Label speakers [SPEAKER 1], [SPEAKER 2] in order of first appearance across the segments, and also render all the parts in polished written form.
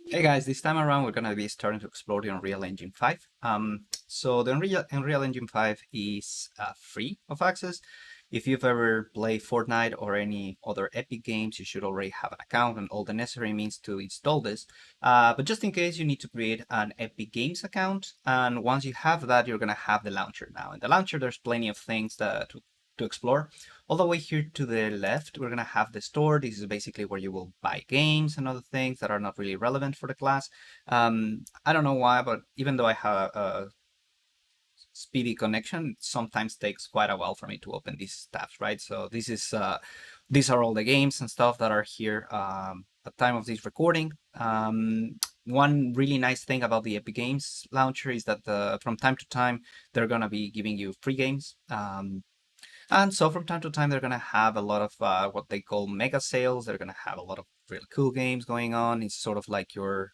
[SPEAKER 1] Hey guys, this time around we're gonna be starting to explore the Unreal Engine 5. So the Unreal Engine 5 is free of access. If you've ever played Fortnite or any other Epic games, you should already have an account and all the necessary means to install this. But just in case, you need to create an Epic Games account, and once you have that, you're gonna have the launcher now. In the launcher, there's plenty of things to explore. All the way here to the left, we're going to have the store. This is basically where you will buy games and other things that are not really relevant for the class. I don't know why, but even though I have a speedy connection, it sometimes takes quite a while for me to open these tabs, right? So these are all the games and stuff that are here at the time of this recording. One really nice thing about the Epic Games launcher is that from time to time, they're going to be giving you free games. And so from time to time, they're going to have a lot of what they call mega sales. They're going to have a lot of really cool games going on. It's sort of like your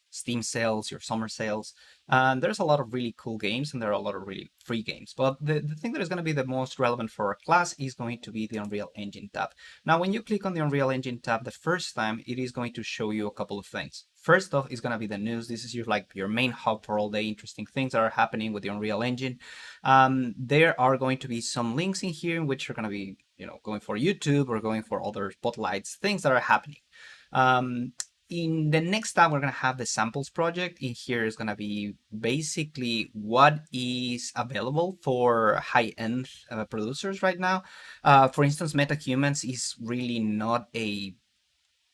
[SPEAKER 1] Steam sales, your summer sales. And there's a lot of really cool games and there are a lot of really free games. But the thing that is going to be the most relevant for our class is going to be the Unreal Engine tab. Now, when you click on the Unreal Engine tab the first time, it is going to show you a couple of things. First off is going to be the news. This is your main hub for all the interesting things that are happening with the Unreal Engine. There are going to be some links in here in which are going to be, going for YouTube or going for other spotlights, things that are happening. In the next tab, we're going to have the samples project. In here is going to be basically what is available for high-end producers right now. For instance, MetaHumans is really not a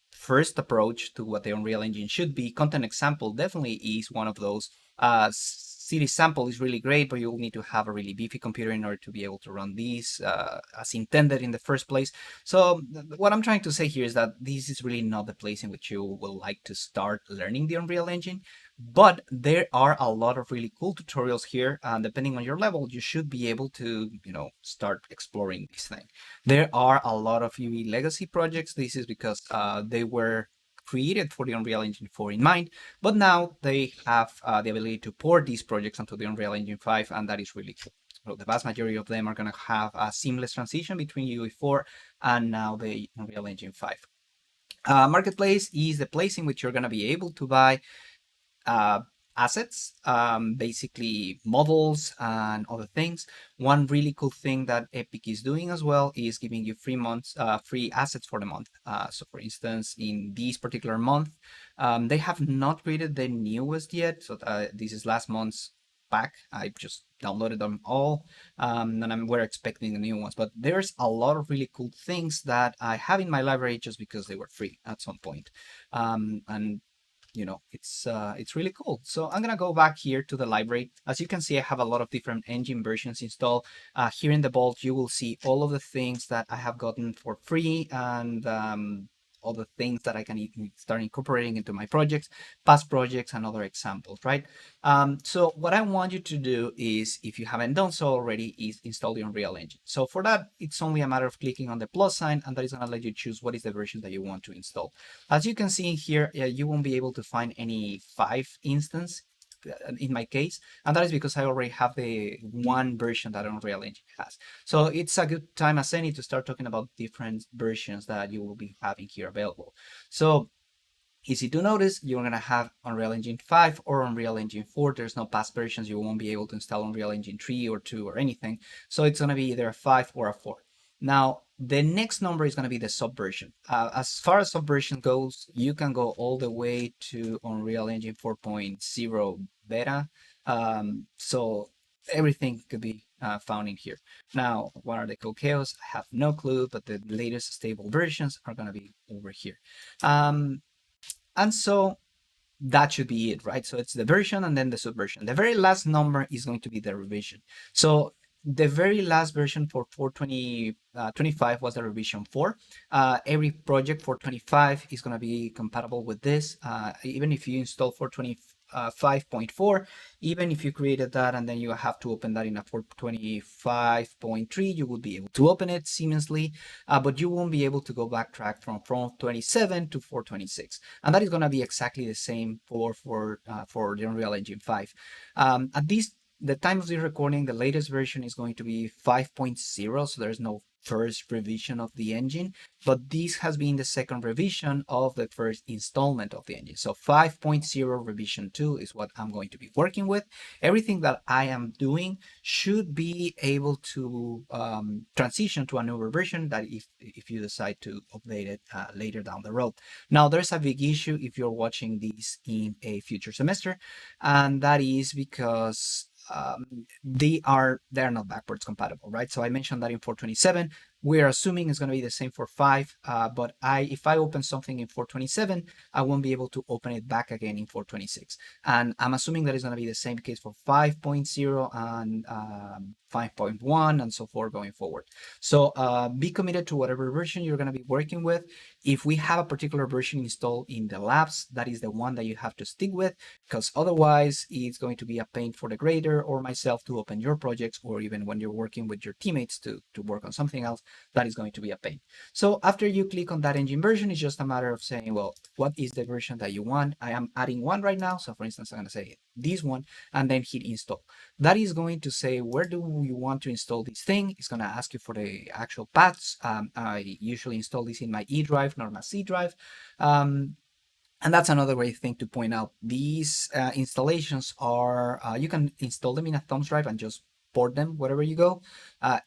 [SPEAKER 1] first approach to what the Unreal Engine should be. Content example definitely is one of those. City sample is really great, but you'll need to have a really beefy computer in order to be able to run these as intended in the first place. So what I'm trying to say here is that this is really not the place in which you will like to start learning the Unreal Engine. But there are a lot of really cool tutorials here, and depending on your level, you should be able to, start exploring this thing. There are a lot of UE legacy projects. This is because they were created for the Unreal Engine 4 in mind, but now they have the ability to port these projects onto the Unreal Engine 5, and that is really cool. So the vast majority of them are going to have a seamless transition between UE4 and now the Unreal Engine 5. Marketplace is the place in which you're going to be able to buy assets, basically models and other things. One really cool thing that Epic is doing as well is giving you free assets for the month. So for instance, in this particular month, they have not created the newest yet. So this is last month's pack. I just downloaded them all, and we're expecting the new ones. But there's a lot of really cool things that I have in my library just because they were free at some point. And it's really cool. So I'm gonna go back here to the library. As you can see, I have a lot of different engine versions installed. Here in the vault, you will see all of the things that I have gotten for free and all the things that I can start incorporating into my projects, past projects, and other examples, right? So what I want you to do is, if you haven't done so already, is install the Unreal Engine. So for that, it's only a matter of clicking on the plus sign, and that is going to let you choose what is the version that you want to install. As you can see here, you won't be able to find any 5 instance in my case, and that is because I already have the one version that Unreal Engine has. So it's a good time as any to start talking about different versions that you will be having here available. So easy to notice, you're going to have Unreal Engine 5 or Unreal Engine 4. There's no past versions. You won't be able to install Unreal Engine 3 or 2 or anything. So it's going to be either a 5 or a 4. Now, the next number is going to be the subversion. As far as subversion goes, you can go all the way to Unreal Engine 4.0 beta. So everything could be found in here. Now, what are the cool chaos? I have no clue, but the latest stable versions are going to be over here. And so that should be it, right? So it's the version and then the subversion. The very last number is going to be the revision. So the very last version for 4.25 was the revision 4. Every project for 25 is going to be compatible with this. Even if you install 4.25.4, even if you created that and then you have to open that in a 4.25.3, you will be able to open it seamlessly, but you won't be able to go backtrack from 4.27 to 4.26. And that is going to be exactly the same for the Unreal Engine 5. At the time of this recording, the latest version is going to be 5.0, so there's no first revision of the engine, but this has been the second revision of the first installment of the engine. So 5.0 revision 2 is what I'm going to be working with. Everything that I am doing should be able to transition to a newer version that if you decide to update it later down the road. Now, there's a big issue if you're watching this in a future semester, and that is because they're not backwards compatible, right? So I mentioned that in 427, we're assuming it's going to be the same for 5, but if I open something in 427, I won't be able to open it back again in 426. And I'm assuming that it's going to be the same case for 5.0 and 5.1 and so forth going forward. So be committed to whatever version you're going to be working with. If we have a particular version installed in the labs, that is the one that you have to stick with, because otherwise it's going to be a pain for the grader or myself to open your projects, or even when you're working with your teammates to work on something else, that is going to be a pain. So after you click on that engine version, it's just a matter of saying, well, what is the version that you want? I am adding one right now. So for instance, I'm going to say this one and then hit install. That is going to say, where do you want to install this thing? It's going to ask you for the actual paths. I usually install this in my E drive, not my C drive. And that's another great thing to point out. These installations are, you can install them in a thumb drive and just port them wherever you go.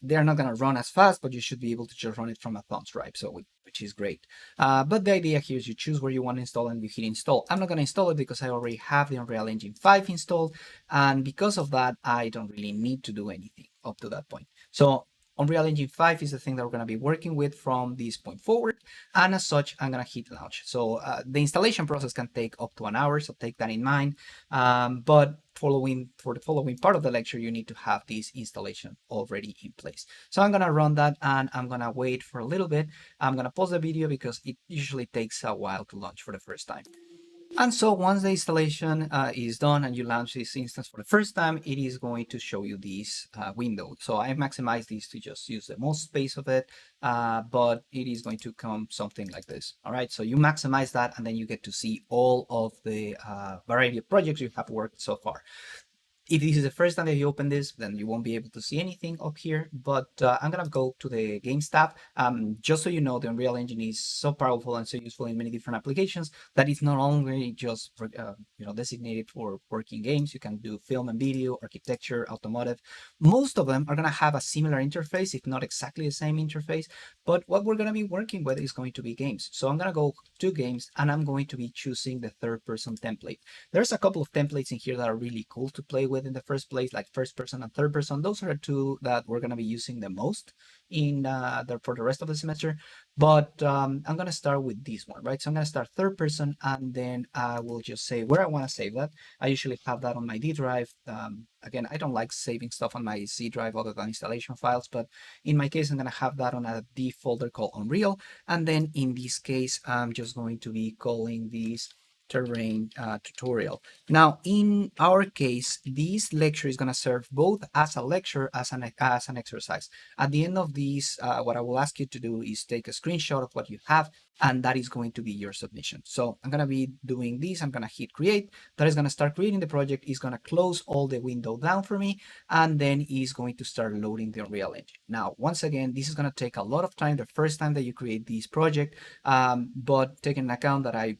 [SPEAKER 1] They're not going to run as fast, but you should be able to just run it from a thumb drive, so which is great. But the idea here is you choose where you want to install and you hit install. I'm not going to install it because I already have the Unreal Engine 5 installed, and because of that, I don't really need to do anything up to that point. So Unreal Engine 5 is the thing that we're going to be working with from this point forward, and as such, I'm going to hit launch. So the installation process can take up to an hour, so take that in mind. But for the following part of the lecture, you need to have this installation already in place. So I'm going to run that, and I'm going to wait for a little bit. I'm going to pause the video because it usually takes a while to launch for the first time. And so once the installation is done and you launch this instance for the first time, it is going to show you this window. So I maximized this to just use the most space of it, but it is going to come something like this. All right, so you maximize that and then you get to see all of the variety of projects you have worked so far. If this is the first time that you open this, then you won't be able to see anything up here, but I'm gonna go to the Games tab. Just so you know, the Unreal Engine is so powerful and so useful in many different applications that it's not only just designated for working games. You can do film and video, architecture, automotive. Most of them are gonna have a similar interface, if not exactly the same interface, but what we're gonna be working with is going to be games. So I'm gonna go to games and I'm going to be choosing the third-person template. There's a couple of templates in here that are really cool to play with in the first place, like first person and third person. Those are the two that we're going to be using the most for the rest of the semester. But I'm going to start with this one, right? So I'm going to start third person, and then I will just say where I want to save that. I usually have that on my D drive. Again, I don't like saving stuff on my C drive other than installation files, but in my case, I'm going to have that on a D folder called Unreal. And then in this case, I'm just going to be calling this terrain tutorial. Now, in our case, this lecture is going to serve both as a lecture as an exercise. At the end of this, what I will ask you to do is take a screenshot of what you have, and that is going to be your submission. So I'm going to be doing this. I'm going to hit create. That is going to start creating the project. It's going to close all the window down for me, and then it's going to start loading the Unreal Engine. Now, once again, this is going to take a lot of time the first time that you create this project, but taking into account that I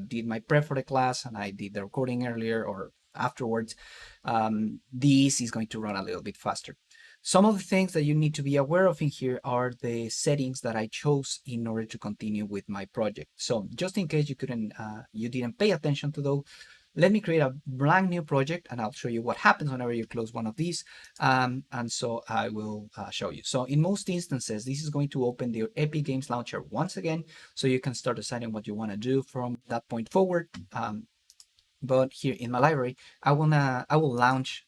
[SPEAKER 1] did my prep for the class and I did the recording earlier or afterwards, this is going to run a little bit faster. Some of the things that you need to be aware of in here are the settings that I chose in order to continue with my project. So just in case you didn't pay attention to those, let me create a brand new project and I'll show you what happens whenever you close one of these. And so I will show you. So in most instances, this is going to open the Epic Games Launcher once again, so you can start deciding what you want to do from that point forward. But here in my library, I will launch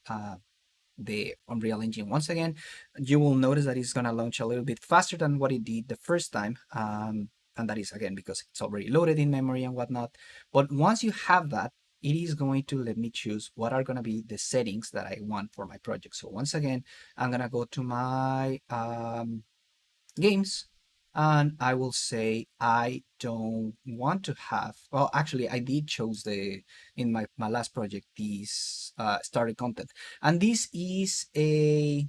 [SPEAKER 1] the Unreal Engine once again. You will notice that it's going to launch a little bit faster than what it did the first time. And that is again because it's already loaded in memory and whatnot. But once you have that, it is going to let me choose what are going to be the settings that I want for my project. So once again, I'm going to go to my games, and I will say I don't want to have, well, actually I did choose in my last project, these started content, and this is a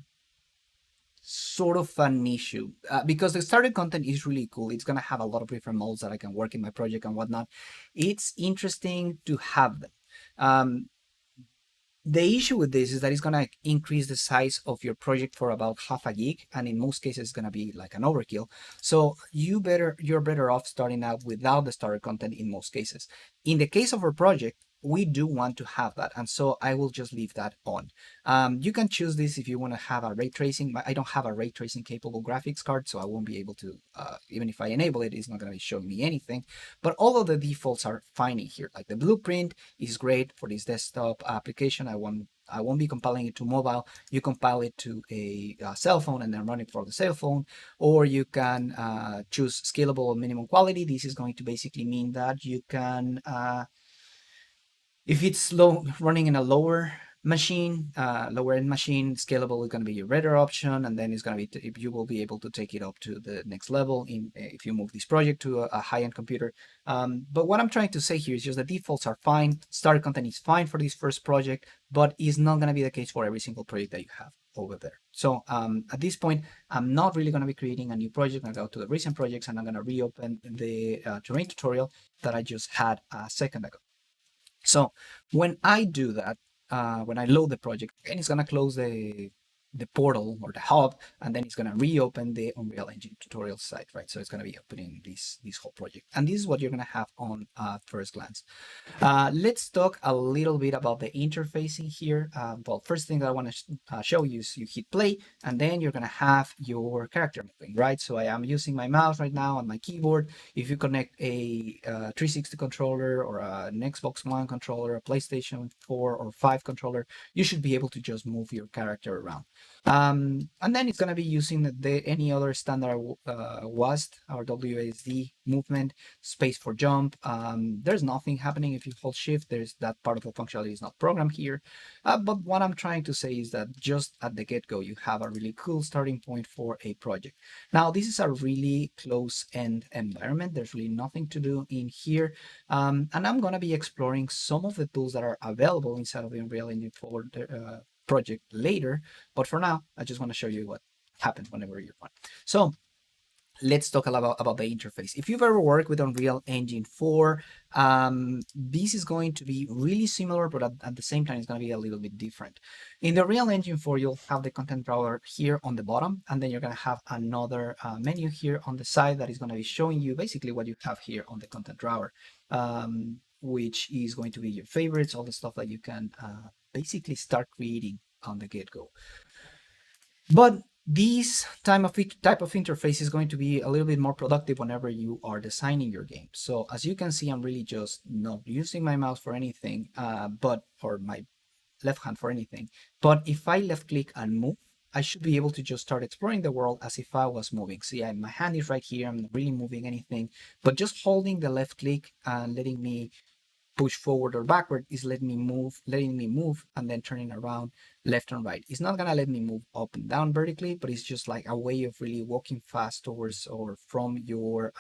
[SPEAKER 1] sort of an issue because the starter content is really cool. It's gonna have a lot of different modes that I can work in my project and whatnot. It's interesting to have them. Um, the issue with this is that it's going to increase the size of your project for about half a gig, and in most cases it's going to be like an overkill. So you're better off starting out without the starter content in most cases. In the case of our project, we do want to have that, and so I will just leave that on. You can choose this if you want to have a ray tracing, but I don't have a ray tracing capable graphics card, so I won't be able to, even if I enable it, it's not going to be showing me anything. But all of the defaults are fine in here. Like the blueprint is great for this desktop application. I won't be compiling it to mobile. You compile it to a cell phone and then run it for the cell phone, or you can choose scalable minimum quality. This is going to basically mean that you can if it's running in a lower machine, lower end machine, scalable is going to be your better option, and then it's going to be you will be able to take it up to the next level in if you move this project to a high-end computer. But what I'm trying to say here is just the defaults are fine. Starter content is fine for this first project, but it's not going to be the case for every single project that you have over there. So at this point, I'm not really going to be creating a new project. I'm going to go to the recent projects and I'm going to reopen the terrain tutorial that I just had a second ago. So when I do that, when I load the project, again, it's gonna close the portal or the hub, and then it's gonna reopen the Unreal Engine tutorial site, right? So it's gonna be opening this whole project, and this is what you're gonna have on first glance. Let's talk a little bit about the interfacing here. Well, first thing that I want to show you is you hit play, and then you're gonna have your character moving, right? So I am using my mouse right now on my keyboard. If you connect a 360 controller or an Xbox One controller, a PlayStation 4 or 5 controller, you should be able to just move your character around. And then it's going to be using any other standard WASD or WASD movement, space for jump. There's nothing happening if you hold shift. There's that part of the functionality is not programmed here. But what I'm trying to say is that just at the get-go, you have a really cool starting point for a project. Now, this is a really close-end environment. There's really nothing to do in here. And I'm going to be exploring some of the tools that are available inside of the Unreal Engine for project later, but for now I just want to show you what happens whenever you run. So let's talk about the interface. If you've ever worked with Unreal Engine 4, this is going to be really similar, but at the same time it's going to be a little bit different. In the Unreal Engine 4, you'll have the content drawer here on the bottom, and then you're going to have another menu here on the side that is going to be showing you basically what you have here on the content drawer, which is going to be your favorites, all the stuff that you can basically start creating on the get-go. But this type of interface is going to be a little bit more productive whenever you are designing your game. So as you can see, I'm really just not using my mouse for anything, or my left hand for anything. But if I left click and move, I should be able to just start exploring the world as if I was moving. See, my hand is right here. I'm not really moving anything, but just holding the left click and letting me push forward or backward is letting me move and then turning around left and right. It's not gonna let me move up and down vertically, but it's just like a way of really walking fast towards or from your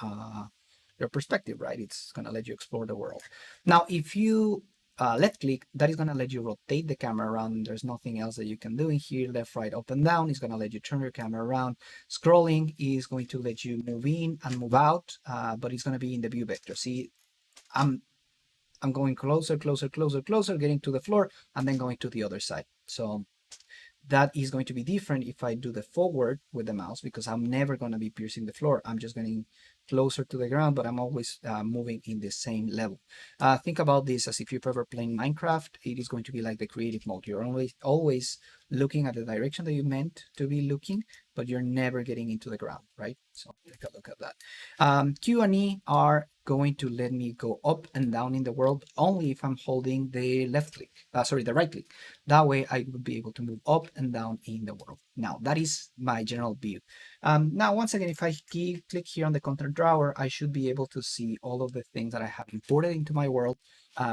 [SPEAKER 1] perspective, right? It's gonna let you explore the world. Now, if you left click, that is gonna let you rotate the camera around. There's nothing else that you can do in here. Left, right, up and down is gonna let you turn your camera around. Scrolling is going to let you move in and move out, but it's gonna be in the view vector. See, I'm going closer, getting to the floor, and then going to the other side. So that is going to be different if I do the forward with the mouse, because I'm never going to be piercing the floor. I'm just getting closer to the ground, but I'm always moving in the same level. Think about this as if you've ever played Minecraft. It is going to be like the creative mode. You're always looking at the direction that you meant to be looking, but you're never getting into the ground, right? So take a look at that. Q and E are going to let me go up and down in the world only if I'm holding the the right click. That way I would be able to move up and down in the world. Now, that is my general view. Now, once again, if I click here on the content drawer, I should be able to see all of the things that I have imported into my world.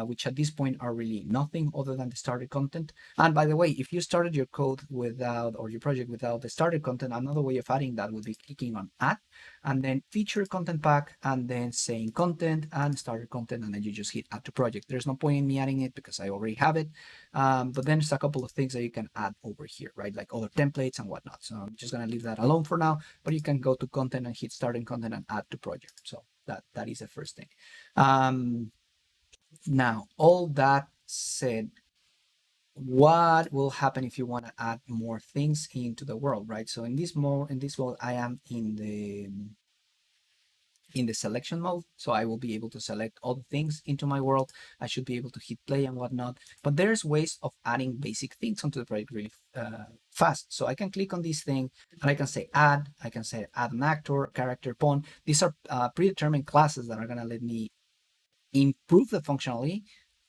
[SPEAKER 2] which at this point are really nothing other than the started content. And by the way, if you started your code without, or your project without the started content, another way of adding that would be clicking on add and then feature content pack and then saying content and started content, and then you just hit add to project. There's no point in me adding it because I already have it. But then there's a couple of things that you can add over here, right? Like other templates and whatnot. So I'm just going to leave that alone for now, but you can go to content and hit starting content and add to project. So that is the first thing. Now, all that said, what will happen if you want to add more things into the world, right? So in this world, I am in the selection mode. So I will be able to select all the things into my world. I should be able to hit play and whatnot. But there's ways of adding basic things onto the project really fast. So I can click on this thing and I can say add. I can say add an actor, character, pawn. These are predetermined classes that are going to let me improve the functionality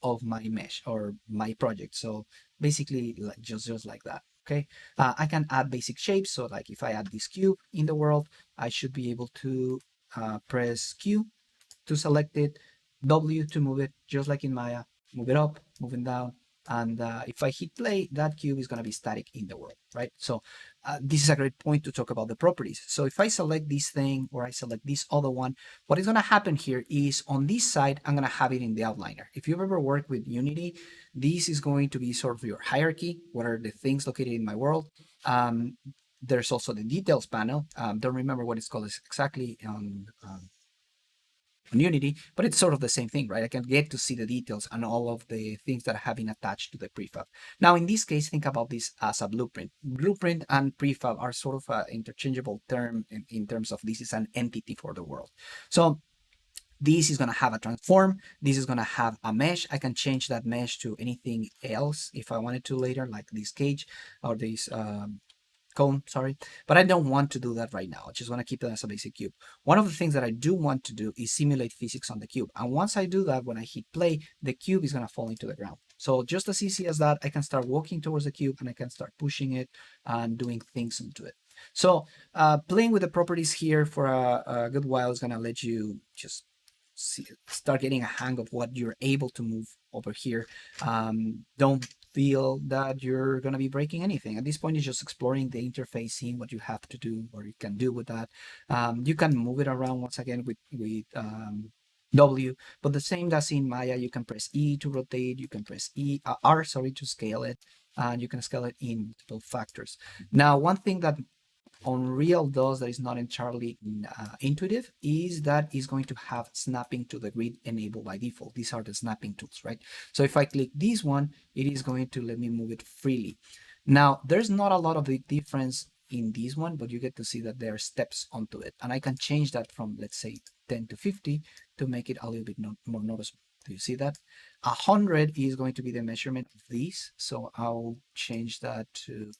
[SPEAKER 2] of my mesh or my project. So basically, like just like that. Okay, I can add basic shapes. So like if I add this cube in the world, I should be able to press Q to select it, W to move it, just like in Maya. Move it up, moving down, and if I hit play, that cube is going to be static in the world, right? So this is a great point to talk about the properties. So if I select this thing or I select this other one, what is going to happen here is on this side, I'm going to have it in the outliner. If you've ever worked with Unity, this is going to be sort of your hierarchy. What are the things located in my world? There's also the details panel. Don't remember what it's called exactly on Unity, but it's sort of the same thing, right? I can get to see the details and all of the things that have been attached to the prefab. Now, in this case, think about this as a blueprint. Blueprint and prefab are sort of an interchangeable term in terms of this is an entity for the world. So this is going to have a transform. This is going to have a mesh. I can change that mesh to anything else if I wanted to later, like this cage or this cone, sorry, but I don't want to do that right now. I just want to keep it as a basic cube. One of the things that I do want to do is simulate physics on the cube. And once I do that, when I hit play, the cube is going to fall into the ground. So just as easy as that, I can start walking towards the cube and I can start pushing it and doing things into it. So playing with the properties here for a good while is going to let you just start getting a hang of what you're able to move over here. Don't feel that you're going to be breaking anything. At this point, it's just exploring the interface, seeing what you have to do or you can do with that. You can move it around once again with W, but the same as in Maya, you can press E to rotate, you can press R, sorry, to scale it, and you can scale it in multiple factors. Now, one thing that Unreal does that is not entirely intuitive is that it's going to have snapping to the grid enabled by default. These are the snapping tools, right? So if I click this one, it is going to let me move it freely. Now, there's not a lot of big difference in this one, but you get to see that there are steps onto it. And I can change that from, let's say, 10 to 50 to make it a little bit more noticeable. Do you see that? 100 is going to be the measurement of these. So I'll change that to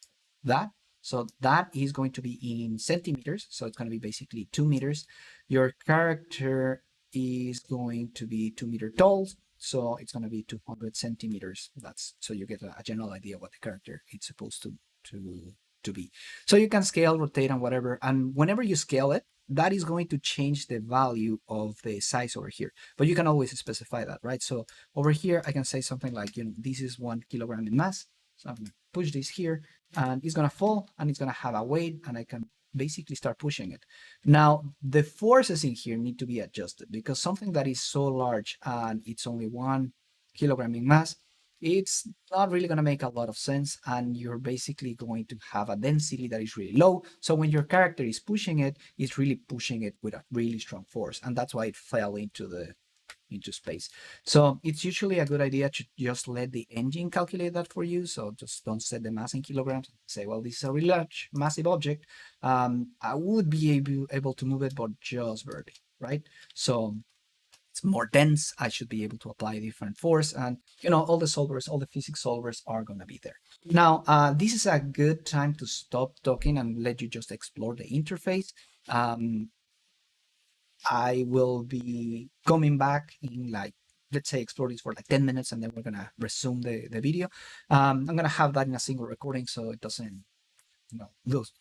[SPEAKER 2] that. So that is going to be in centimeters. So it's going to be basically 2 meters. Your character is going to be 2-meter tall. So it's going to be 200 centimeters. That's so you get a general idea what the character is supposed to be. So you can scale, rotate, and whatever. And whenever you scale it, that is going to change the value of the size over here. But you can always specify that, right? So over here, I can say something like, this is 1 kilogram in mass. So I'm going to push this here and it's going to fall and it's going to have a weight and I can basically start pushing it. Now, the forces in here need to be adjusted because something that is so large and it's only 1 kilogram in mass, it's not really going to make a lot of sense and you're basically going to have a density that is really low. So when your character is pushing it, it's really pushing it with a really strong force. And that's why it fell into space. So it's usually a good idea to just let the engine calculate that for you. So just don't set the mass in kilograms. Say, well, this is a really large, massive object. I would be able to move it, but just barely, right? So it's more dense. I should be able to apply a different force. And, all the solvers, all the physics solvers are going to be there. Now, this is a good time to stop talking and let you just explore the interface. I will be coming back in let's say explore this for 10 minutes and then we're gonna resume the video. I'm gonna have that in a single recording so it doesn't lose.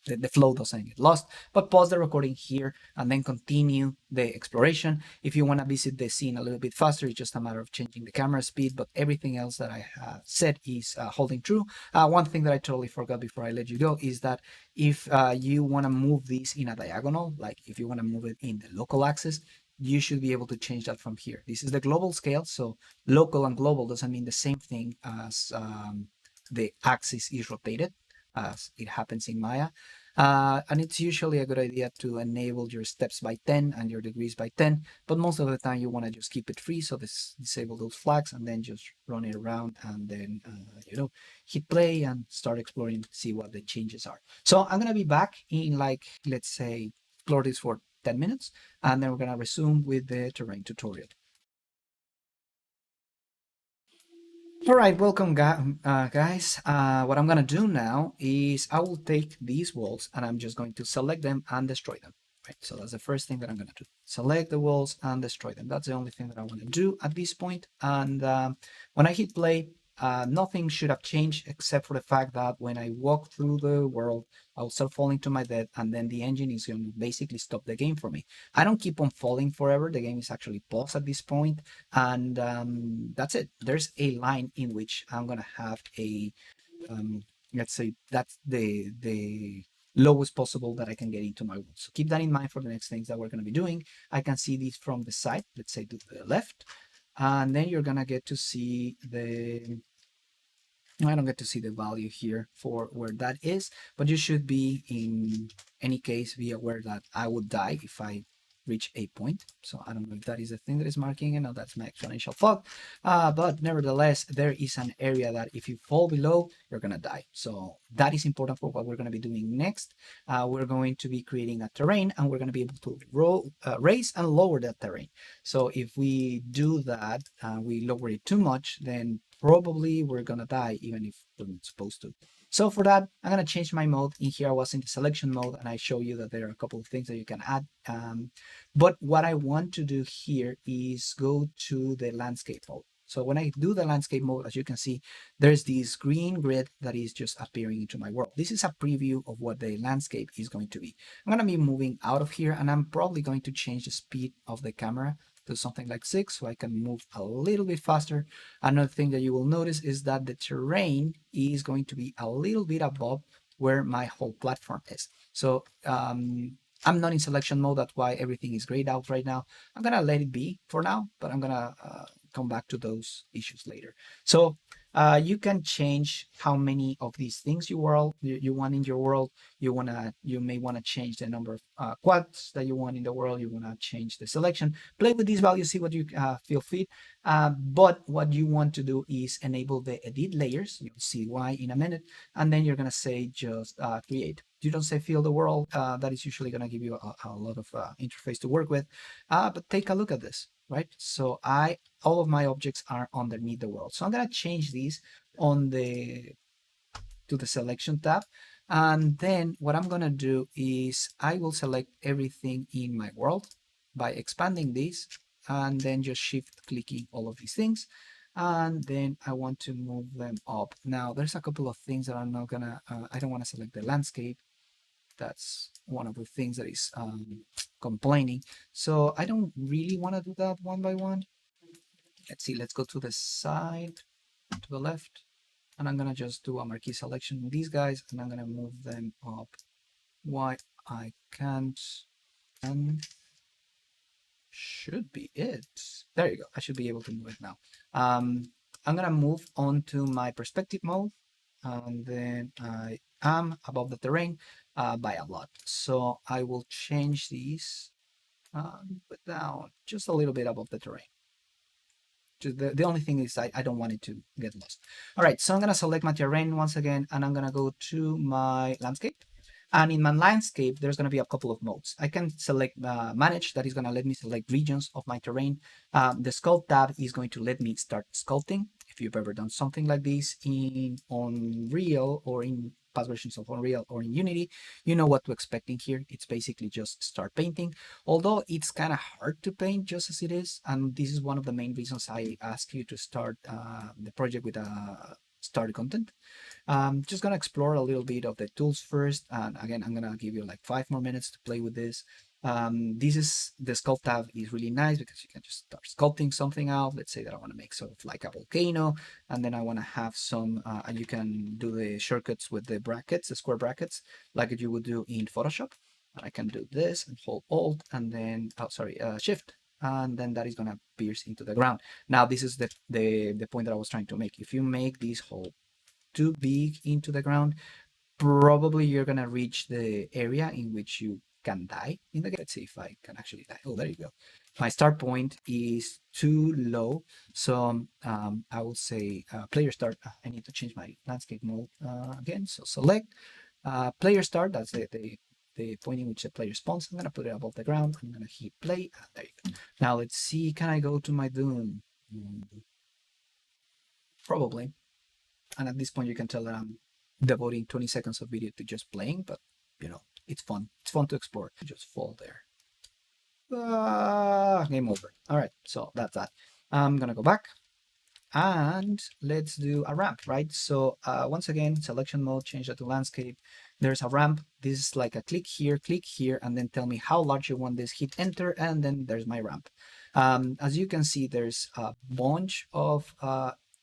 [SPEAKER 2] the flow doesn't get lost. But pause the recording here and then continue the exploration. If you want to visit the scene a little bit faster, it's just a matter of changing the camera speed, but everything else that I have said is holding true. One thing that I totally forgot before I let you go is that if you want to move this in a diagonal, like if you want to move it in the local axis, you should be able to change that from here. This is the global scale, so local and global doesn't mean the same thing as the axis is rotated, as it happens in Maya. And it's usually a good idea to enable your steps by 10 and your degrees by 10, but most of the time you want to just keep it free, so disable those flags and then just run it around and then, hit play and start exploring, see what the changes are. So I'm going to be back in like, let's say, explore this for 10 minutes, and then we're going to resume with the terrain tutorial. All right, welcome guys. What I'm gonna do now is I will take these walls and I'm just going to select them and destroy them. Right, so that's the first thing that I'm gonna do. Select the walls and destroy them. That's the only thing that I want to do at this point. And when I hit play, nothing should have changed except for the fact that when I walk through the world, I'll start falling to my death, and then the engine is going to basically stop the game for me. I don't keep on falling forever. The game is actually paused at this point, and that's it. There's a line in which I'm gonna have a, let's say that's the lowest possible that I can get into my world. So keep that in mind for the next things that we're gonna be doing. I can see these from the side. Let's say to the left, and then you're gonna get to see the, I don't get to see the value here for where that is, but you should be, in any case, be aware that I would die if I reach a point. So I don't know if that is the thing that is marking it. No, that's my exponential fog. But nevertheless, there is an area that if you fall below, you're going to die. So that is important for what we're going to be doing next. We're going to be creating a terrain, and we're going to be able to raise and lower that terrain. So if we do that, we lower it too much, then probably we're gonna die even if we're not supposed to. So for that, I'm gonna change my mode. In here I was in the selection mode, and I show you that there are a couple of things that you can add. But what I want to do here is go to the landscape mode. So when I do the landscape mode, as you can see, there's this green grid that is just appearing into my world. This is a preview of what the landscape is going to be. I'm gonna be moving out of here, and I'm probably going to change the speed of the camera to something like 6 so I can move a little bit faster. Another thing that you will notice is that the terrain is going to be a little bit above where my whole platform is. So I'm not in selection mode. That's why everything is grayed out right now. I'm gonna let it be for now, but I'm gonna come back to those issues later. So you can change how many of these things you want in your world. You may want to change the number of quads that you want in the world. You want to change the selection. Play with these values, see what you feel fit. But what you want to do is enable the edit layers. You'll see why in a minute, and then you're gonna say just create. You don't say fill the world. That is usually gonna give you a lot of interface to work with. But take a look at this, right? So all of my objects are underneath the world. So I'm gonna change these on to the selection tab. And then what I'm gonna do is I will select everything in my world by expanding this, and then just shift clicking all of these things. And then I want to move them up. Now there's a couple of things that I'm not gonna, I don't wanna select the landscape. That's one of the things that is complaining. So I don't really wanna do that one by one. Let's see, let's go to the side, to the left, and I'm gonna just do a marquee selection with these guys, and I'm gonna move them up. Why I can't, and should be it. There you go. I should be able to move it now. I'm gonna move on to my perspective mode, and then I am above the terrain by a lot. So I will change these, put down just a little bit above the terrain. The only thing is I don't want it to get lost. All right, so I'm gonna select my terrain once again, and I'm gonna go to my landscape. And in my landscape, there's gonna be a couple of modes. I can select manage, that is gonna let me select regions of my terrain. The sculpt tab is going to let me start sculpting. If you've ever done something like this in Unreal or in past versions of Unreal or in Unity, you know what to expect in here. It's basically just start painting, although it's kind of hard to paint just as it is. And this is one of the main reasons I ask you to start the project with a starter content. Just gonna explore a little bit of the tools first, and again, I'm gonna give you like 5 more minutes to play with this. This is the sculpt tab is really nice because you can just start sculpting something out. Let's say that I want to make sort of like a volcano, and then I want to have some, and you can do the shortcuts with the brackets, the square brackets, like you would do in Photoshop. And I can do this and hold Alt and then, oh, sorry, Shift, and then that is gonna pierce into the ground. Now, this is the point that I was trying to make. If you make this hole too big into the ground, probably you're gonna reach the area in which you can die in the game. Let's see if I can actually die. Oh, there you go. My start point is too low, so I will say player start. I need to change my landscape mode again. So select player start. That's the point in which the player spawns. I'm gonna put it above the ground. I'm gonna hit play. There you go. Now let's see. Can I go to my Doom? Probably. And at this point, you can tell that I'm devoting 20 seconds of video to just playing, but you know, it's fun. It's fun to explore. Just fall there. Game over. All right, so that's that. I'm gonna go back and let's do a ramp, right? So once again, selection mode, change that to landscape. There's a ramp. This is like a click here, and then tell me how large you want this. Hit enter, and then there's my ramp. As you can see, there's a bunch of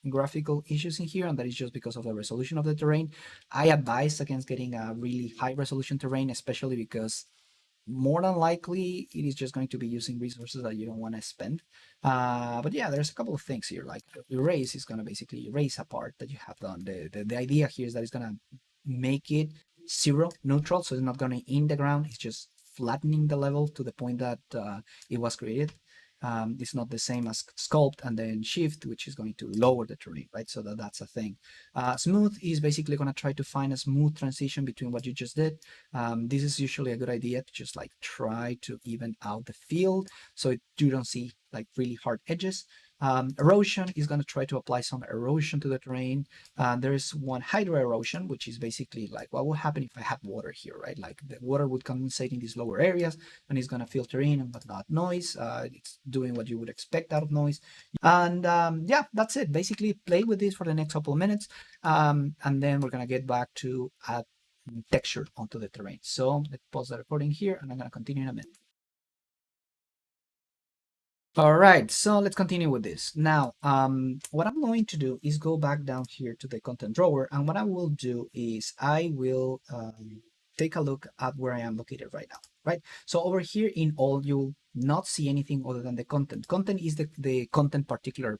[SPEAKER 2] graphical issues in here, and that is just because of the resolution of the terrain. I advise against getting a really high resolution terrain, especially because more than likely it is just going to be using resources that you don't want to spend. But yeah, there's a couple of things here, like erase is going to basically erase a part that you have done. The idea here is that it's going to make it zero neutral, so it's not going to in the ground, it's just flattening the level to the point that it was created. It's not the same as sculpt and then shift, which is going to lower the terrain, right? So that's a thing. Smooth is basically going to try to find a smooth transition between what you just did. This is usually a good idea to just like try to even out the field so you don't see like really hard edges. Erosion is going to try to apply some erosion to the terrain. There is one hydro erosion, which is basically like what would happen if I had water here, right? Like the water would condensate in these lower areas and it's going to filter in and whatnot. Noise, it's doing what you would expect out of noise. And yeah, that's it. Basically, play with this for the next couple of minutes. And then we're going to get back to add texture onto the terrain. So let's pause the recording here and I'm going to continue in a minute. All right, so let's continue with this. Now, what I'm going to do is go back down here to the content drawer, and what I will do is I will take a look at where I am located right now, right? So over here in all, you'll not see anything other than the content. Content is the content particular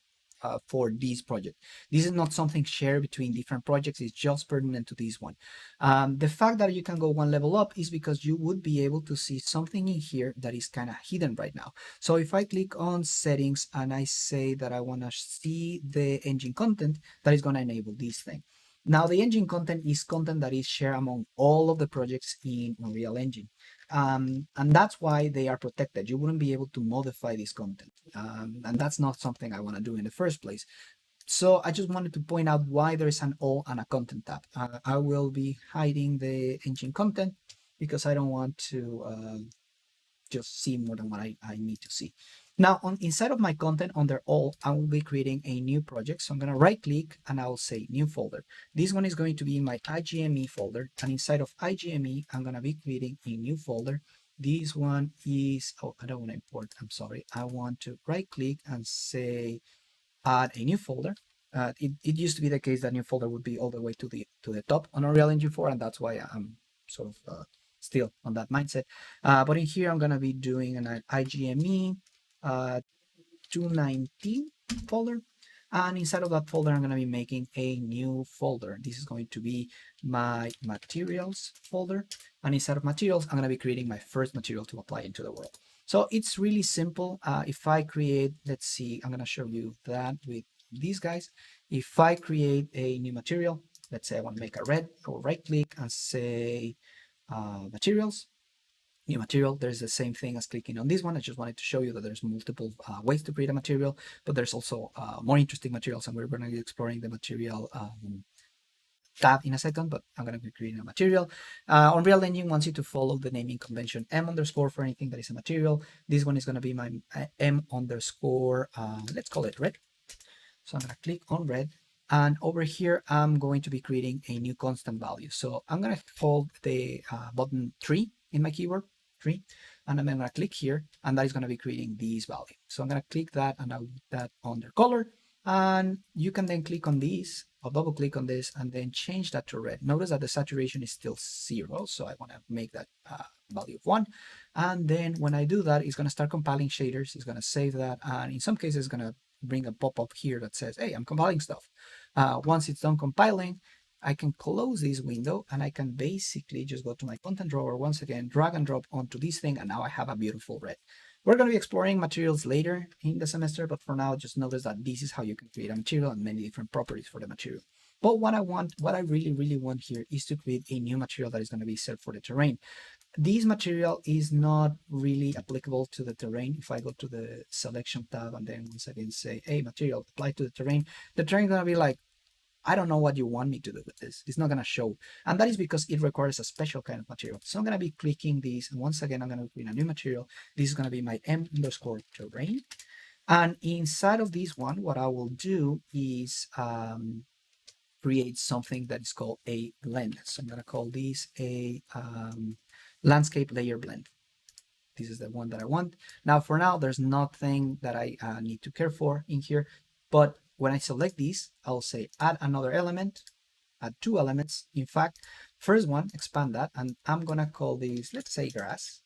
[SPEAKER 2] for this project. This is not something shared between different projects. It's just pertinent to this one. The fact that you can go one level up is because you would be able to see something in here that is kind of hidden right now. So if I click on settings and I say that I want to see the engine content, that is going to enable this thing. Now, the engine content is content that is shared among all of the projects in Unreal Engine. And that's why they are protected. You wouldn't be able to modify this content. And that's not something I want to do in the first place. So I just wanted to point out why there is an all and a content tab. I will be hiding the engine content because I don't want to just see more than what I need to see. Now, inside of my content under all, I will be creating a new project. So I'm going to right click and I'll say new folder. This one is going to be my IGME folder. And inside of IGME, I'm going to be creating a new folder. This one is, oh, I don't want to import. I'm sorry. I want to right click and say add a new folder. It used to be the case that new folder would be all the way to the top on Unreal Engine 4, and that's why I'm sort of still on that mindset. But in here, I'm gonna be doing an IGME 219 folder, and inside of that folder, I'm gonna be making a new folder. This is going to be my materials folder, and inside of materials, I'm gonna be creating my first material to apply into the world. So it's really simple. If I create, let's see, I'm gonna show you that with these guys. If I create a new material, let's say I want to make a red, I will right click and say materials, new material. There's the same thing as clicking on this one. I just wanted to show you that there's multiple ways to create a material, but there's also more interesting materials, and we're going to be exploring the material tab in a second, but I'm going to be creating a material. Unreal Engine wants you to follow the naming convention M underscore for anything that is a material. This one is going to be my M underscore, let's call it red. So I'm going to click on red. And over here, I'm going to be creating a new constant value. So I'm going to hold the button 3 in my keyboard, 3, and then I'm going to click here, and that is going to be creating this value. So I'm going to click that, and I'll put that under color. And you can then click on these, or double click on this, and then change that to red. Notice that the saturation is still 0, so I want to make that value of 1. And then when I do that, it's going to start compiling shaders. It's going to save that, and in some cases, it's going to bring a pop-up here that says, hey, I'm compiling stuff. Once it's done compiling, I can close this window and I can basically just go to my content drawer once again, drag and drop onto this thing, and now I have a beautiful red. We're going to be exploring materials later in the semester, but for now, just notice that this is how you can create a material and many different properties for the material. But what I really, really want here is to create a new material that is going to be set for the terrain. This material is not really applicable to the terrain. If I go to the selection tab and then once again say, hey, material, apply to the terrain is going to be like, I don't know what you want me to do with this. It's not going to show. And that is because it requires a special kind of material. So I'm going to be clicking this. And once again, I'm going to create a new material. This is going to be my m_terrain. And inside of this one, what I will do is create something that is called a blend. So I'm going to call this a landscape layer blend. This is the one that I want. Now, for now, there's nothing that I need to care for in here. But when I select these, I'll say add another element, add 2 elements. In fact, first one, expand that, and I'm going to call this, let's say, grass.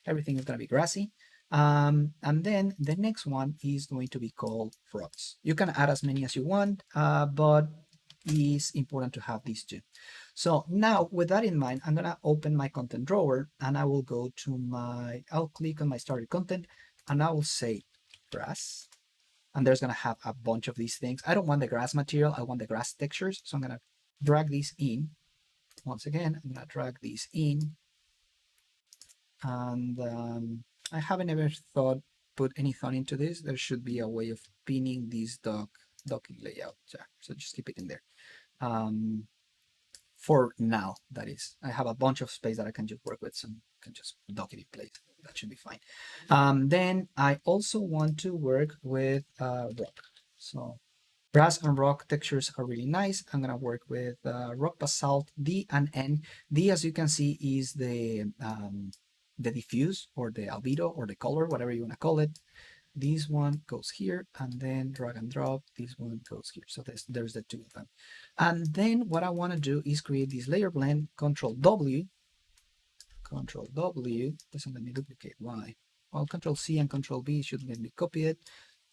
[SPEAKER 2] Everything is going to be grassy. And then the next one is going to be called rocks. You can add as many as you want, but it's important to have these two. So now with that in mind, I'm going to open my content drawer and I will go to I'll click on my started content and I will say grass. And there's going to have a bunch of these things. I don't want the grass material. I want the grass textures. So I'm going to drag these in. Once again, I'm going to drag these in. And I haven't ever put any thought into this. There should be a way of pinning this docking layout. So just keep it in there. For now, that is. I have a bunch of space that I can just work with, so I can just dock it in place. That should be fine. Then I also want to work with rock. So brass and rock textures are really nice. I'm gonna work with rock basalt D and N. D, as you can see, is the diffuse or the albedo or the color, whatever you wanna call it. This one goes here and then drag and drop. This one goes here. So there's the 2 of them. And then what I want to do is create this layer blend, Control W. Control W doesn't let me duplicate. Why? Well, Control C and Control V should let me copy it.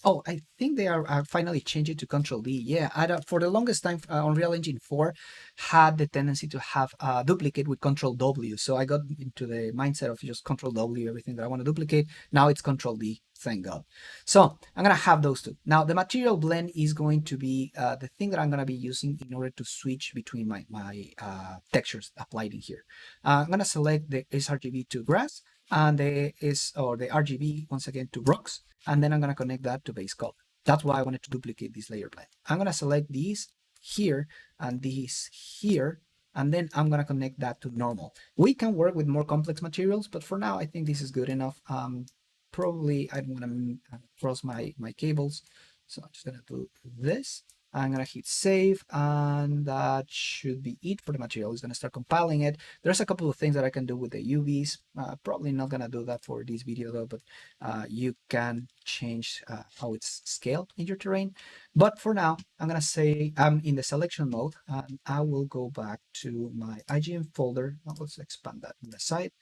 [SPEAKER 2] Oh, I think they are finally changing to Control D. Yeah, for the longest time, Unreal Engine 4 had the tendency to have a duplicate with Control W. So I got into the mindset of just Control W, everything that I want to duplicate. Now it's Control D, thank God. So I'm going to have those two. Now, the material blend is going to be the thing that I'm going to be using in order to switch between my textures applied in here. I'm going to select the sRGB to grass and the RGB once again to rocks, and then I'm going to connect that to base color. That's why I wanted to duplicate this layer blend. I'm going to select these here and these here, and then I'm going to connect that to normal. We can work with more complex materials, but for now I think this is good enough. Probably I don't want to cross my cables, so I'm just going to do this. I'm going to hit save, and that should be it for the material. It's going to start compiling it. There's a couple of things that I can do with the UVs. Probably not going to do that for this video though, but you can change how it's scaled in your terrain. But for now, I'm going to say I'm in the selection mode, and I will go back to my IGN folder. Now let's expand that on the side.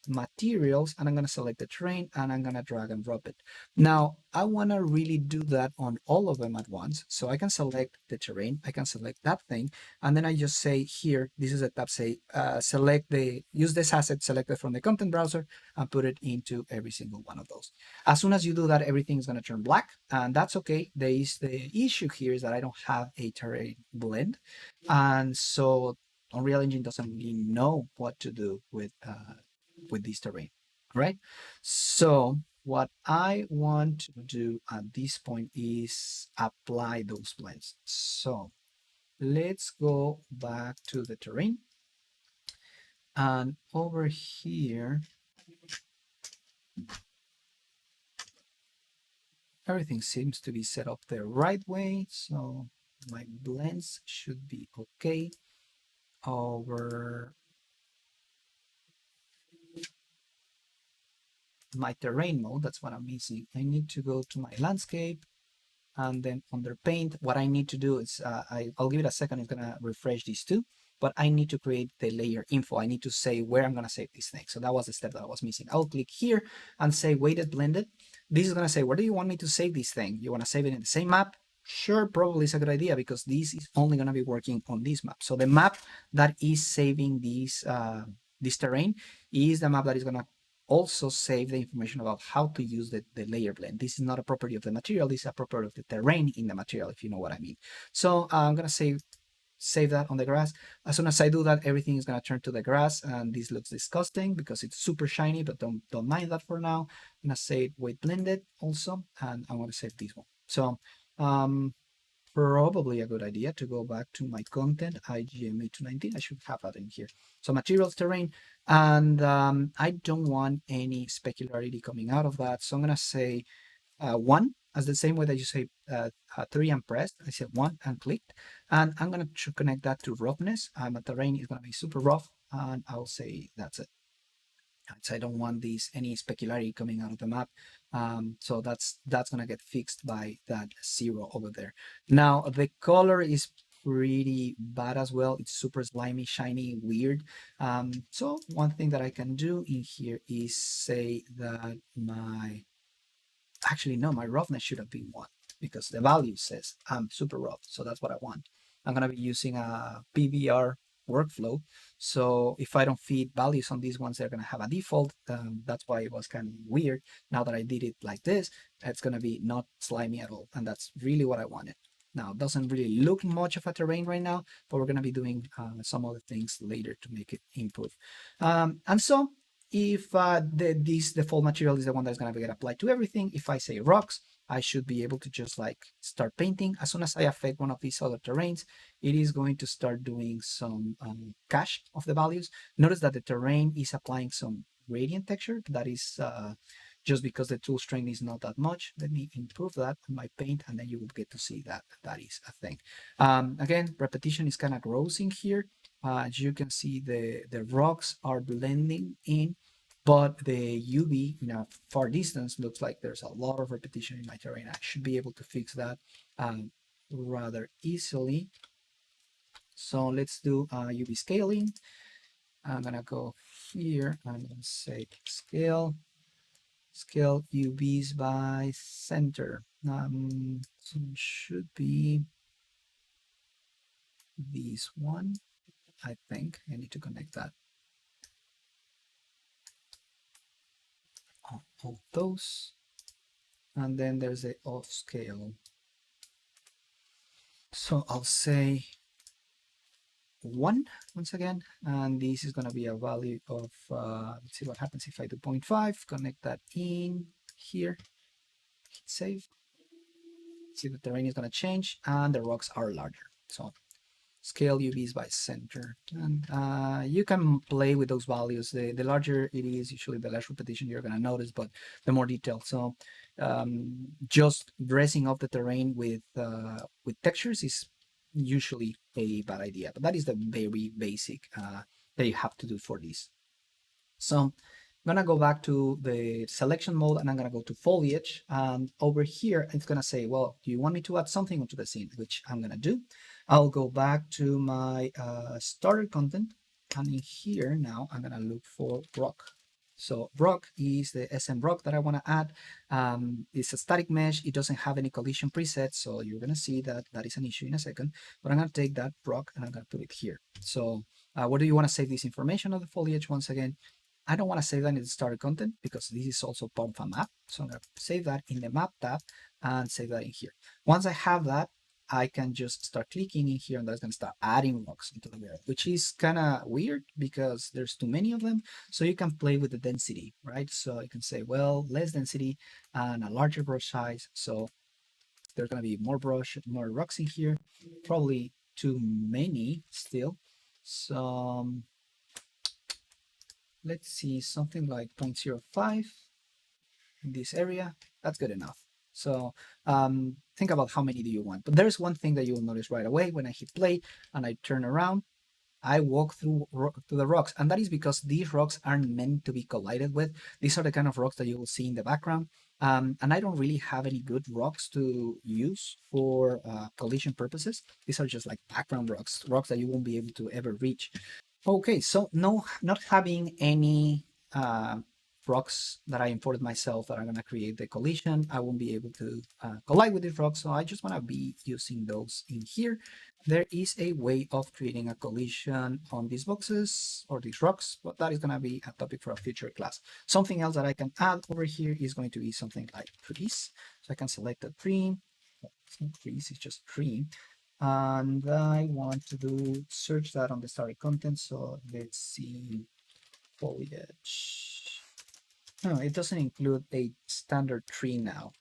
[SPEAKER 2] Materials, and I'm going to select the terrain and I'm going to drag and drop it. Now I want to really do that on all of them at once, so I can select the terrain, I can select that thing, and then I just say here, this is a tab, say use this asset selected from the content browser and put it into every single one of those. As soon as you do that, everything is going to turn black, and that's okay. The issue here is that I don't have a terrain blend, and so Unreal Engine doesn't really know what to do with this terrain, right? So what I want to do at this point is apply those blends. So let's go back to the terrain, and over here, everything seems to be set up the right way. So my blends should be okay. Over my terrain mode, that's what I'm missing. I need to go to my landscape, and then under paint, what I need to do is, I'll give it a second, it's gonna refresh these two, but I need to create the layer info. I need to say where I'm gonna save this thing. So that was the step that I was missing. I'll click here and say weighted blended. This is gonna say, where do you want me to save this thing? You wanna save it in the same map? Sure, probably is a good idea because this is only gonna be working on this map. So the map that is saving this terrain is the map that is gonna also save the information about how to use the layer blend. This is not a property of the material, this is a property of the terrain in the material, if you know what I mean. So I'm gonna save that on the grass. As soon as I do that, everything is gonna turn to the grass, and this looks disgusting because it's super shiny, but don't mind that for now. I'm gonna say weight blended also, and I'm gonna save this one. So probably a good idea to go back to my content, IGMA 219. I should have that in here. So materials, terrain, and I don't want any specularity coming out of that. So I'm gonna say 1 as the same way that you say 3 and pressed. I said 1 and clicked, and I'm gonna connect that to roughness. My terrain is gonna be super rough, and I'll say that's it. So I don't want any specularity coming out of the map. So that's gonna get fixed by that 0 over there. Now the color is pretty bad as well. It's super slimy, shiny, weird. So one thing that I can do in here is say that actually no, my roughness should have been 1 because the value says I'm super rough. So that's what I want. I'm gonna be using a PBR workflow. So if I don't feed values on these ones, they're gonna have a default. That's why it was kind of weird. Now that I did it like this, it's gonna be not slimy at all. And that's really what I wanted. Now, it doesn't really look much of a terrain right now, but we're gonna be doing some other things later to make it improve. And so if the default material is the one that's going to get applied to everything, if I say rocks, I should be able to just like start painting. As soon as I affect one of these other terrains, it is going to start doing some cache of the values. Notice that the terrain is applying some gradient texture. That is just because the tool strength is not that much. Let me improve that on my paint, and then you will get to see that that is a thing. Again, repetition is kind of gross in here. As you can see, the rocks are blending in, but the UV in a far distance looks like there's a lot of repetition in my terrain. I should be able to fix that rather easily. So let's do UV scaling. I'm gonna go here and say scale UVs by center. So it should be this one. I think I need to connect that. All those. And then there's the off scale. So I'll say 1 once again, and this is going to be a value of, let's see what happens if I do 0.5, connect that in here, hit save. See the terrain is going to change and the rocks are larger. So scale UVs by center, and you can play with those values. The larger it is, usually the less repetition you're going to notice, but the more detail. So just dressing up the terrain with textures is usually a bad idea, but that is the very basic that you have to do for this. So I'm gonna go back to the selection mode, and I'm gonna go to foliage, and over here it's gonna say, well, do you want me to add something onto the scene? Which I'm gonna do. I'll go back to my starter content, and in here now I'm gonna look for rock. So rock is the SM rock that I want to add. It's a static mesh. It doesn't have any collision preset, so you're gonna see that that is an issue in a second. But I'm gonna take that rock and I'm gonna put it here. So where do you want to save this information of the foliage? Once again, I don't want to save that in the starter content because this is also part of a map. So I'm going to save that in the map tab and save that in here. Once I have that, I can just start clicking in here, and that's going to start adding rocks into the layer, which is kind of weird because there's too many of them. So you can play with the density, right? So you can say, well, less density and a larger brush size. So there's going to be more rocks in here, probably too many still. So let's see, something like 0.05 in this area. That's good enough. So think about how many do you want. But there's one thing that you will notice right away when I hit play and I turn around. I walk through the rocks, and that is because these rocks aren't meant to be collided with. These are the kind of rocks that you will see in the background, and I don't really have any good rocks to use for collision purposes. These are just like background rocks, rocks that you won't be able to ever reach. Okay, so no, not having any rocks that I imported myself that are going to create the collision, I won't be able to collide with these rocks, so I just want to be using those in here. There is a way of creating a collision on these boxes or these rocks, but that is going to be a topic for a future class. Something else that I can add over here is going to be something like trees. So I can select a tree. It's not trees, it's just tree, and I want to do search that on the started content. So let's see foliage. No, it doesn't include a standard tree now.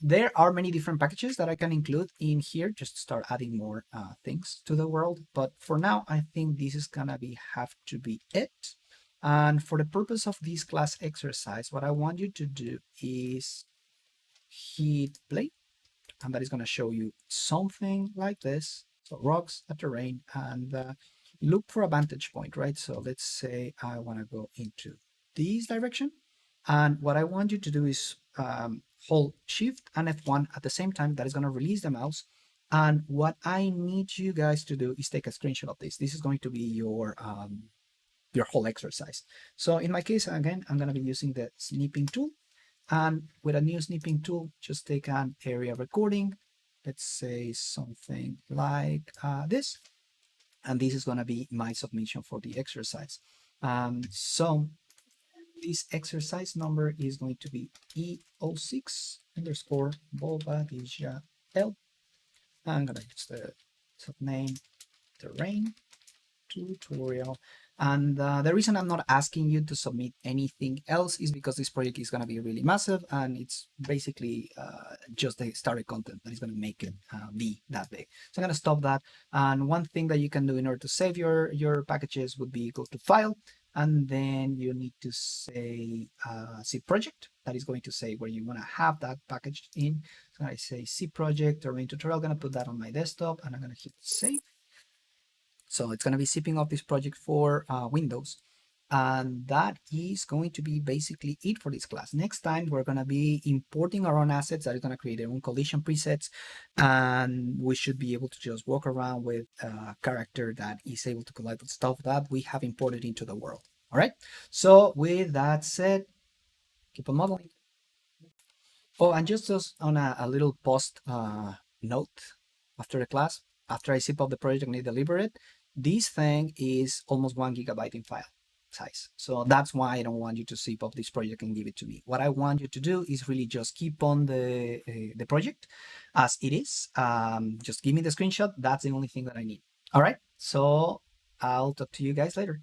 [SPEAKER 2] There are many different packages that I can include in here, just start adding more things to the world. But for now, I think this is gonna have to be it. And for the purpose of this class exercise, what I want you to do is hit play, and that is going to show you something like this. So rocks, a terrain, and look for a vantage point, right? So let's say I want to go into this direction. And what I want you to do is hold Shift and F1 at the same time. That is going to release the mouse. And what I need you guys to do is take a screenshot of this. This is going to be your whole exercise. So in my case, again, I'm going to be using the snipping tool. And with a new snipping tool, just take an area recording. Let's say something like this. And this is going to be my submission for the exercise. So this exercise number is going to be E06 underscore Bobadilla L. I'm going to use the subname terrain tutorial. And the reason I'm not asking you to submit anything else is because this project is going to be really massive, and it's basically just the started content that is going to make it be that big. So I'm going to stop that. And one thing that you can do in order to save your packages would be go to File, and then you need to say zip project. That is going to say where you want to have that package in. So I say zip project or main tutorial. I'm going to put that on my desktop, and I'm going to hit save. So it's going to be zipping off this project for Windows. And that is going to be basically it for this class. Next time, we're going to be importing our own assets that is going to create their own collision presets. And we should be able to just walk around with a character that is able to collide with stuff that we have imported into the world. All right. So with that said, keep on modeling. Oh, and just on a little post note after the class, after I zip up the project and I deliver it, this thing is almost 1 GB in file size. So that's why I don't want you to zip up this project and give it to me. What I want you to do is really just keep on the project as it is. Just give me the screenshot. That's the only thing that I need. All right. So I'll talk to you guys later.